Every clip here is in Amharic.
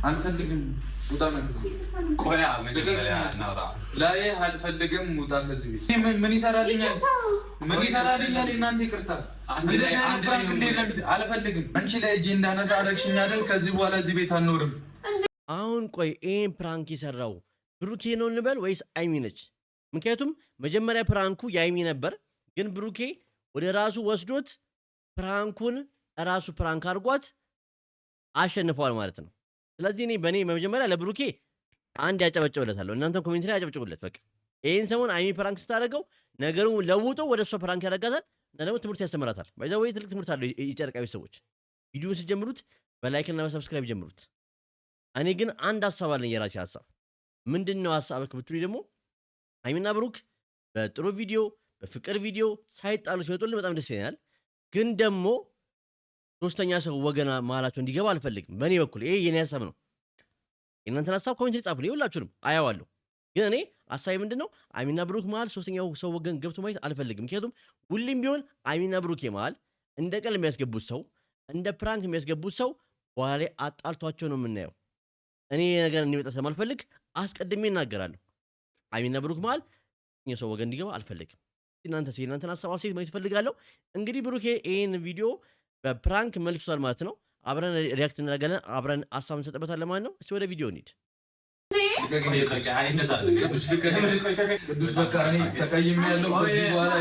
አልፈልግም ውጣ ቆያ መጀመሪያ እናውራ ላይ አልፈልግም ውጣ ከዚህ ምን ይሰራልኛል እናንተ ይቅርታ አልፈልግም አንቺ ላይ እጄ እንዳነሳ አረግሽኝ አይደል ከዚህ በኋላ እዚህ ቤት አንኖርም አሁን ቆይ ይሄን ፕራንክ ይሰራው ብሩኬ ነው እንበል ወይስ አይሚ ነች ምክንያቱም መጀመሪያ ፕራንኩ የአይሚ ነበር ግን ብሩኬ ወደ ራሱ ወስዶት ፕራንኩን ራሱ ፕራንክ አድርጓት አሸንፏል ማለት ነው ስለዚህ እኔ በኔ መጀመሪያ ለብሩኬ አንድ ያጨበጨበለታለሁ እናንተም ኮሜንት ላይ ያጨበጭቡለት በቃ ይሄን ሰሞን አይሚ ፕራንክ ስታደርገው ነገሩን ለውጦ ወደ እሷ ፕራንክ ያደርጋታል እና ደግሞ ትምህርት ያስተምራታል ባይዛው ትልቅ ትምህርት አለው የጨርቃዊ ሰዎች ቪዲዮውን ሲጀምሩት በላይክ እና በሰብስክራይብ ጀምሩት እኔ ግን አንድ ሐሳብ አለኝ የራሴ ሐሳብ ምንድነው ሐሳብክ ብትሉ ደግሞ አይሚና ብሩክ በጥሩ ቪዲዮ በፍቅር ቪዲዮ ሳይጣሉ ሲወጡልን በጣም ደስ ይላል ግን ደግሞ ሶስተኛ ሰው ወገና ማላቸው እንዲገባ አልፈልግም በእኔ በኩል ይሄ የኔ ሐሳብ ነው እናንተን ሐሳብ ኮሜንት ላይ ጻፉልኝ ሁላችሁንም አያዋለሁ ግን እኔ ሐሳቤ ምንድነው አይሚና ብሩክ ማል ሶስተኛው ሰው ወገን ገብቶ ማየት አልፈልግም ምክንያቱም ሁሌም ቢሆን አይሚና ብሩክ ማል እንደ ቀል የሚያስገቡት ሰው እንደ ፕራንክ የሚያስገቡት ሰው በኋላ ላይ አጣልቷቸው ነው የምናየው እኔ ነገር እንዲመጣ ስለማልፈልግ አስቀድሜ እናገራለሁ አይሚና ብሩክ ማል ሰው ወገን እንዲገባ አልፈልግም እናንተን ሐሳብ አስተያየት ማየት ፈልጋለሁ እንግዲህ ብሩኬ ይሄን ቪዲዮ በፕራንክ መልሷል ማለት ነው አብረን ሪአክት እናደርጋለን አብረን ሐሳብ እንሰጥበታለን ማለት ነው እስቲ ወደ ቪዲዮ እንሂድ ቅዱስ በቃ እኔ ተቀይሜ ያለው ከዚህ በኋላ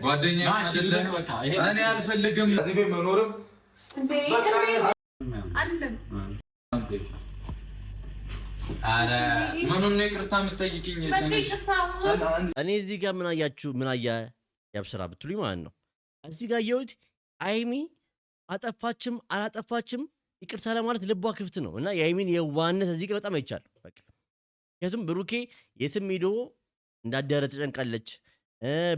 ጓደኛዬ አይደለም እኔ አልፈልግም እዚህ ቤት መኖርም አይደለም አረ ምኑን ነው ይቅርታ የምትጠይቂኝ እኔ እዚህ ጋር ምን አያ ያብስራ ብትሉኝ ማለት ነው እዚህ ጋር የውት አይሚ አጠፋችም አላጠፋችም ይቅርታ ለማለት ልቧ ክፍት ነው እና የአይሚን የዋነት እዚህ ጋር በጣም አይቻል በቃ ምክንያቱም ብሩኬ የትም ሄዶ እንዳደረ ተጨንቃለች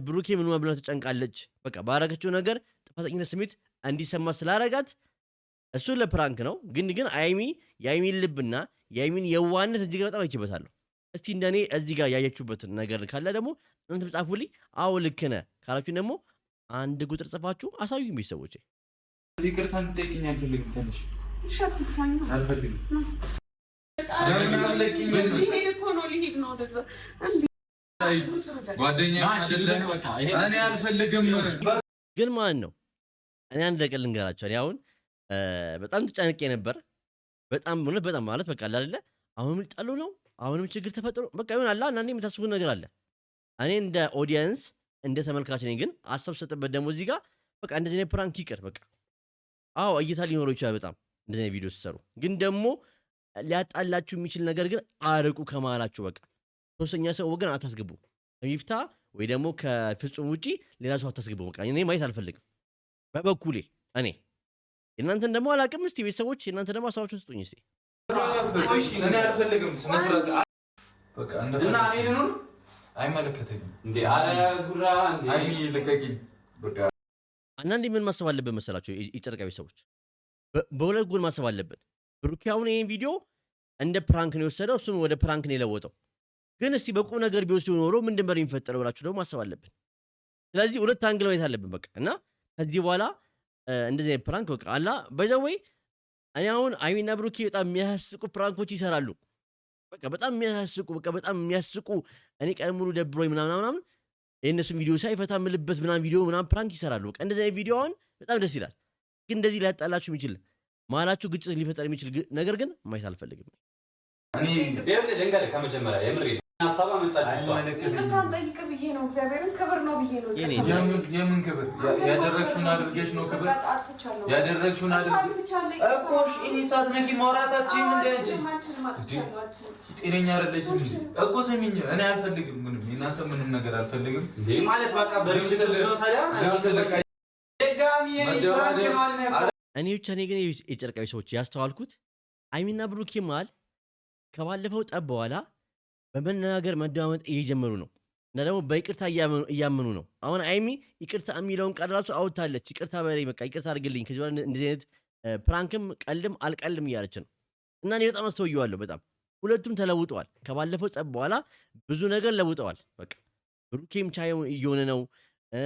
ብሩኬ ምን ብላ ተጨንቃለች በቃ ባረከችው ነገር ጥፋተኝነት ስሜት እንዲሰማ ስላረጋት እሱ ለፕራንክ ነው ግን አይሚ የአይሚን ልብና የአይሚን የዋነት እዚህ ጋር በጣም አይችበታለሁ እስቲ እንደኔ እዚህ ጋር ያያችሁበት ነገር ካለ ደግሞ እናንተ ጻፉልኝ አዎ ልክ ነህ ካላችሁ ደግሞ አንድ ቁጥር ጽፋችሁ አሳዩኝ ቤተሰቦቼ ይቅርታ እንድትጠይቂኝ አልፈልግም ትንሽ ሻትፋኝ አልፈልግም ጓደኛዬ አይደለም እኔ አልፈልግም ግን ማን ነው እኔ አንድ ነገር ልንገራችሁ እኔ አሁን በጣም ተጨንቄ ነበር በጣም ማለት በቃ አይደለ አሁንም ሊጣሉ ነው አሁንም ችግር ተፈጥሮ በቃ ይሁን አላ እና እኔ የምታስቡት ነገር አለ እኔ እንደ ኦዲየንስ እንደ ተመልካች ነኝ ግን አሰብ ሰጥበት ደግሞ እዚህ ጋር በቃ እንደዚህ ነው ፕራንክ ይቅር በቃ አዎ እይታ ሊኖረው ይችላል በጣም እንደዚህ ነው ቪዲዮ ሲሰሩ ግን ደግሞ ሊያጣላችሁ የሚችል ነገር ግን አርቁ ከማላችሁ በቃ ሶስተኛ ሰው ወገን አታስገቡ ከሚፍታ ወይ ደግሞ ከፍጹም ውጪ ሌላ ሰው አታስገቡ በቃ እኔ ማየት አልፈልግም በበኩሌ እኔ እናንተን ደግሞ አላቅም እስቲ ቤተሰቦች እናንተ ደግሞ ሐሳባችሁን ስጡኝ እስቲ እኔ አልፈልግም ስነስርዓት በቃ እና እኔ ልኑር አይመለከተኝም እንዴ አረ ጉራ እንዴ አይሚ ልቀቂኝ በቃ አንዳንዴ ምን ማሰብ አለብን መሰላችሁ የጨረቃ ቤተሰቦች በሁለት ጎን ማሰብ አለብን ብሩኬ አሁን ይሄን ቪዲዮ እንደ ፕራንክ ነው የወሰደው እሱም ወደ ፕራንክ ነው የለወጠው ግን እስቲ በቁም ነገር ቢወስዱ ኖሮ ምን ነበር የሚፈጠረው ብላችሁ ደግሞ ማሰብ አለብን ስለዚህ ሁለት አንግል ማየት አለብን በቃ እና ከዚህ በኋላ እንደዚህ ፕራንክ በቃ አላ ባይዘዌይ እኔ አሁን አይሚና ብሩኬ በጣም የሚያስቁ ፕራንኮች ይሰራሉ በቃ በጣም የሚያስቁ እኔ ቀን ሙሉ ደብሮኝ ምናምን የእነሱን ቪዲዮ ሳይፈታ ምልበት ምናምን ቪዲዮ ምናምን ፕራንክ ይሰራሉ በቃ እንደዚህ አይነት ቪዲዮ አሁን በጣም ደስ ይላል ግን እንደዚህ ሊያጣላችሁ የሚችል ማላችሁ ግጭት ሊፈጠር የሚችል ነገር ግን ማየት አልፈልግም እኔ ደንገር ከመጀመሪያ የምሬ ሐሳብ አመጣችሁ ይቅርታ ጠይቅ ብዬ ነው እግዚአብሔርን ክብር ነው ብዬ ነው የምን ክብር ያደረግሽውን አድርገሽ ነው ክብር ያደረግሽውን አድርገሽ እኮ እኔ ሰዓት ነቂ ማውራታችን እንዴ ጤነኛ አይደለችም እኮ ስሚኝ እኔ አልፈልግም ምንም እናንተ ምንም ነገር አልፈልግም እንዴ ማለት በቃ በሪውስል ነው ታዲያ ደጋሚ እኔ ብቻ ነኝ ግን የጨርቃዊ ሰዎች ያስተዋልኩት አይሚና ብሩኬ ማል ከባለፈው ጠብ በኋላ በመናገር መደማመጥ እየጀመሩ ነው እና ደግሞ በይቅርታ እያመኑ ነው አሁን አይሚ ይቅርታ የሚለውን ቃል ራሱ አውጥታለች ይቅርታ በለኝ በቃ ይቅርታ አድርግልኝ ከዚህ በኋላ እንደዚህ አይነት ፕራንክም ቀልም አልቀልም እያለች ነው እና እኔ በጣም አስተውየዋለሁ በጣም ሁለቱም ተለውጠዋል ከባለፈው ጠብ በኋላ ብዙ ነገር ለውጠዋል በቃ ብሩኬም ቻየው እየሆነ ነው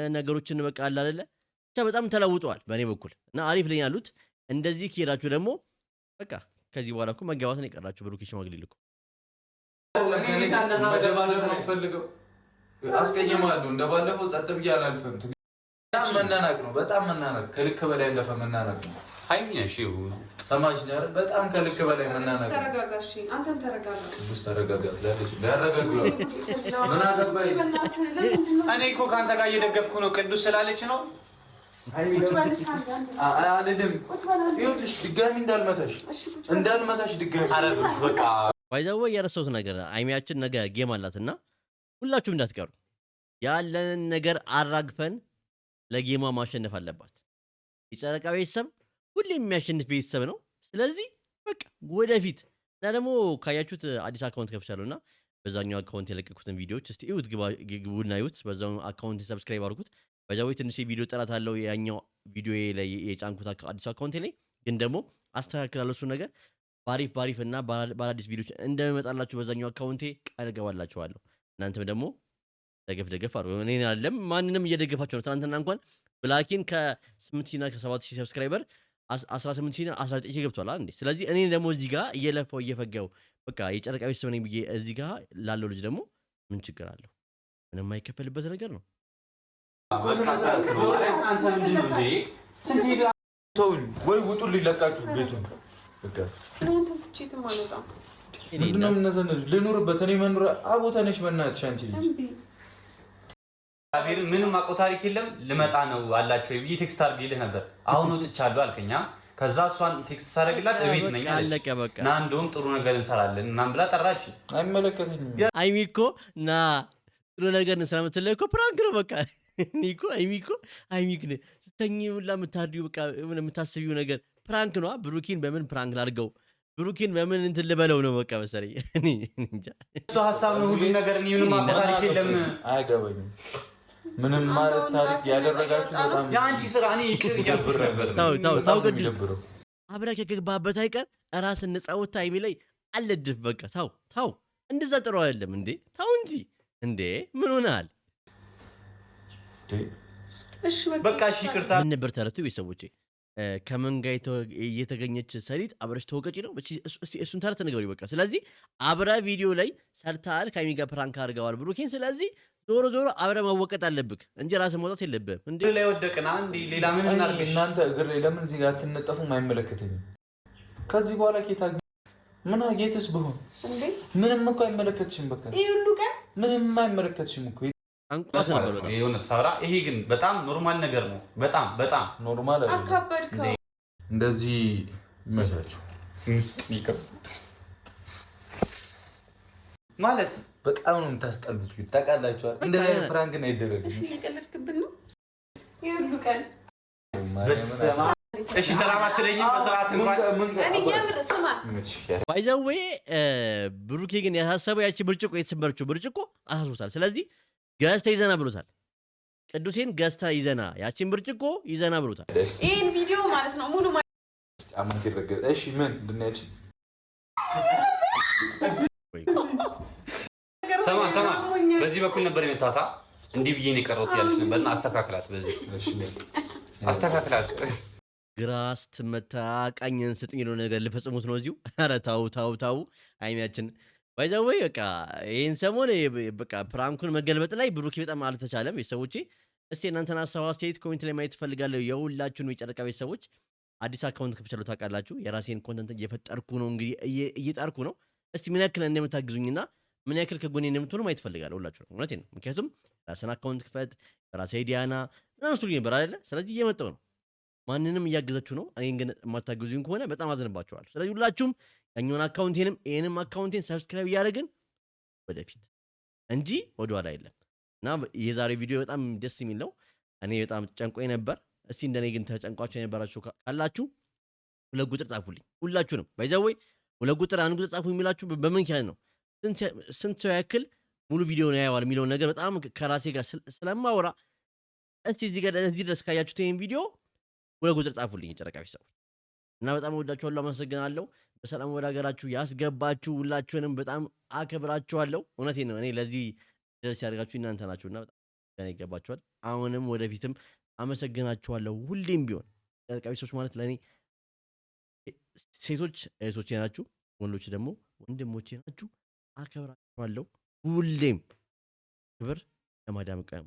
ነገሮችን በቃ አለ አይደለ ብቻ በጣም ተለውጠዋል በእኔ በኩል እና አሪፍ ለኝ ያሉት እንደዚህ ከሄዳችሁ ደግሞ በቃ ከዚህ በኋላ እኮ መጋባት ነው የቀራችሁ። ብሩኬ ሽማግሌ ልኮ አስቀየማለሁ። እንደባለፈው ጸጥ ብዬ አላልፍም። በጣም መናናቅ ነው። በጣም መናናቅ፣ ከልክ በላይ ያለፈ መናናቅ ነው። ሃይሚነሽ ሰማሽ ነበር። በጣም ከልክ በላይ መናናቅ። ተረጋጋሽ። አንተም ተረጋጋ። ብዙ ተረጋጋት ለልጅ ያረጋጋ ምን አገባኝ። እኔ እኮ ካንተ ጋር እየደገፍኩ ነው። ቅዱስ ስላለች ነው። አልልም። ይኸውልሽ ድጋሚ እንዳልመታሽ ድጋሚ አረብ በቃ ባይዛው የረሳሁት ነገር ሃይሚያችን ነገ ጌም አላትና ሁላችሁም እንዳትቀሩ። ያለንን ነገር አራግፈን ለጌማ ማሸነፍ አለባት። የጨረቃ ቤተሰብ ሁሌ የሚያሸንፍ ቤተሰብ ነው። ስለዚህ በቃ ወደፊት እና ደግሞ ካያችሁት አዲስ አካውንት ከፍቻለሁና በዛኛው አካውንት የለቀኩትን ቪዲዮዎች እስቲ እዩት፣ ግቡና እዩት። በዛው አካውንት ሰብስክራይብ አድርጉት። በዛው ትንሽ ቪዲዮ ጥራት አለው ያኛው ቪዲዮ ላይ የጫንኩት አዲስ አካውንት ላይ ግን ደግሞ አስተካክላለሁ። እሱ ነገር ባሪፍ እና ባላዲስ ቪዲዮዎች እንደመጣላችሁ በዛኛው አካውንቴ ቃል ገባላችኋለሁ። እናንተም ደግሞ ደገፍ አድርጉ። እኔ አይደለም ማንንም እየደገፋችሁ ነው። ትናንትና እንኳን ብላኪን ከ8000 እና ከ7000 ሰብስክራይበር 18 እና 19 ገብቷል አንዴ። ስለዚህ እኔ ደግሞ እዚህ ጋር እየለፈው እየፈጋው በቃ የጨረቃ ቤተሰብ ነኝ ብዬ እዚህ ጋር ላለው ልጅ ደግሞ ምን ችግር አለው? ምንም የማይከፈልበት ነገር ነው። አንተ ምንድን ነው እንዴ? ተውኝ ወይ ውጡ፣ ሊለቃችሁ ቤቱን በቃ ምንድነው የምነዘነው? ልኑርበት። እኔ መኖር አቦታ ነሽ። በእናትሽ አንቺ ልጅ ምንም አቆ ታሪክ የለም። ልመጣ ነው አላችሁ ብዬ ቴክስት አድርጌልህ ነበር። አሁን ወጥቻለሁ አልከኛ። ከዛ እሷን ቴክስት ሳደርግላት እቤት ነኝ አለች። ና እንደውም ጥሩ ነገር እንሰራለን እናም ብላ ጠራች። አይመለከተኝም። ሃይሚ እኮ ና ጥሩ ነገር እንሰራ የምትለው እኮ ፕራንክ ነው በቃ። እኔ እኮ ሃይሚ ግን ስተኝ ሁላ የምታድዩ በቃ የምታስቢው ነገር ፕራንክ ነው። ብሩኪን በምን ፕራንክ ላድርገው? ብሩኪን በምን እንትን ልበለው ነው በቃ መሰለኝ። እኔ እንጃ እሱ ሀሳብ ነው ሁሉ ነገር። ምንም አቆ ታሪክ የለም። አይገባኝም ምንም ማለት ታሪክ ያደረጋችሁ በጣም ያንቺ ስራ። እኔ ይቅር እያልኩሽ ነበር። ታው ቅዱስ አብረህ ከገባህበት አይቀር ራስን ነፃ ወጥታ ሃይሚ ላይ አለድፍ በቃ ታው እንደዛ ጥሩ አይደለም እንዴ? ታው እንጂ እንዴ ምን ሆነሃል? እሺ በቃ እሺ ይቅርታ። ምን ነበር ተረቱ ቤተሰቦቼ? ከምን ጋር እየተገኘች ሰሊጥ አብረሽ ተወቀጪ ነው። እስቲ እሱን ተረት ንገሩኝ በቃ። ስለዚህ አብረ ቪዲዮ ላይ ሰርተሃል፣ ከሃይሚ ጋር ፕራንክ አድርገዋል ብሩኬን። ስለዚህ ዞሮ አብረ መወቀጥ አለብህ እንጂ ራስህ መውጣት የለብህም። እንዴ ላይ ወደቅና እንዴ ሌላ ምን እናርግሽ? እናንተ እግር ላይ ለምን እዚህ ጋር አትነጠፉም? አይመለከተኝም። ከዚህ በኋላ ጌታ ምን አጌትስ ብሆን እንዴ ምንም እኮ አይመለከትሽም። በቃ ይሄ ሁሉ ቀን ምንም አይመለከትሽም እኮ አንቋት ነበር በጣም የሆነ ሳራ። ይሄ ግን በጣም ኖርማል ነገር ነው። በጣም ኖርማል አይደለም። አካበድከው እንደዚህ ይመቻችሁ ማለት በጣም ነው የምታስጠሉት። ግን ታውቃላችሁ እንደዚህ አይነት ፕራንክ ነው አይደረግም። እሺ እየቀለድክብን ነው ይሄ ሁሉ ቀን። እሺ ሰላም አትለኝም በሰዓት እንኳን እኔ የምር ስማ ባይዘዌ ብሩኬ ግን ያሳሰበው ያቺ ብርጭቆ የተሰበረችው ብርጭቆ አሳስቦታል። ስለዚህ ገዝታ ይዘና ብሎታል። ቅዱሴን ገዝታ ይዘና ያቺን ብርጭቆ ይዘና ብሎታል። ይሄን ቪዲዮ ማለት ነው ሙሉ አማን ሲረገጥ እሺ ምን እንድናጭ ሰማ በዚህ በኩል ነበር የመታታ እንዲህ ብዬ ነው የቀረሁት ያለች ነበርና አስተካክላት። በዚህ እሺ አስተካክላት። ግራ ስትመታ ቀኝን ስጥ የሚለው ነገር ልፈጽሙት ነው እዚሁ። ኧረ ታው ሃይሚያችን ባይዘዌ በቃ ይሄን ሰሞን በቃ ፕራንኩን መገልበጥ ላይ ብሩኬ በጣም አልተቻለም። ቤተሰቦቼ እስቲ እናንተን ሀሳብ አስተያየት ኮሜንት ላይ ማየት እፈልጋለሁ። የሁላችሁንም የጨረቃ ቤተሰቦች አዲስ አካውንት ከፍቻለሁ ታውቃላችሁ። የራሴን ኮንተንት እየፈጠርኩ ነው እንግዲህ እየጣርኩ ነው። እስቲ ምን ያክል እንደምታግዙኝና ምን ያክል ከጎኔ እንደምትሆኑ ማየት እፈልጋለሁ። ሁላችሁ እውነቴን ነው። ምክንያቱም ራስን አካውንት ክፈት ራሴ ዲያና ምናምን ስትሉኝ ነበር አይደለ? ስለዚህ እየመጣሁ ነው። ማንንም እያገዛችሁ ነው። እኔን ግን የማታግዙኝ ከሆነ በጣም አዝንባችኋለሁ። ስለዚህ ሁላችሁም ያኛውን አካውንቴንም ይሄንም አካውንቴን ሰብስክራይብ እያደረግን ወደፊት እንጂ ወደኋላ አይደለም። እና የዛሬው ቪዲዮ በጣም ደስ የሚል ነው። እኔ በጣም ጨንቆኝ ነበር። እስቲ እንደኔ ግን ተጨንቋችሁ የነበራችሁ ካላችሁ 2 ቁጥር ጻፉልኝ። ሁላችሁንም ባይዘወይ 2 ቁጥር 1 ቁጥር ጻፉ የሚላችሁ በምን ምክንያት ነው? ስንት ሰው ያክል ሙሉ ቪዲዮ ነው ያየዋል የሚለውን ነገር በጣም ከራሴ ጋር ስለማወራ እስቲ እዚህ ድረስ ካያችሁት ይሄን ቪዲዮ 2 ቁጥር ጻፉልኝ ጨረቃ ቤተሰቦች። እና በጣም ወዳችኋለሁ፣ አመሰግናለሁ። በሰላም ወደ ሀገራችሁ ያስገባችሁ ሁላችሁንም በጣም አከብራችኋለሁ። እውነቴን ነው። እኔ ለዚህ ድረስ ያደርጋችሁ እናንተ ናችሁና በጣም ይገባችኋል። አሁንም ወደፊትም አመሰግናችኋለሁ። ሁሌም ቢሆን ጨረቃ ቤተሰቦች ማለት ለእኔ ሴቶች እህቶቼ ናችሁ፣ ወንዶች ደግሞ ወንድሞቼ ናችሁ። አከብራችኋለሁ። ሁሌም ክብር ለማዳም ቀሙ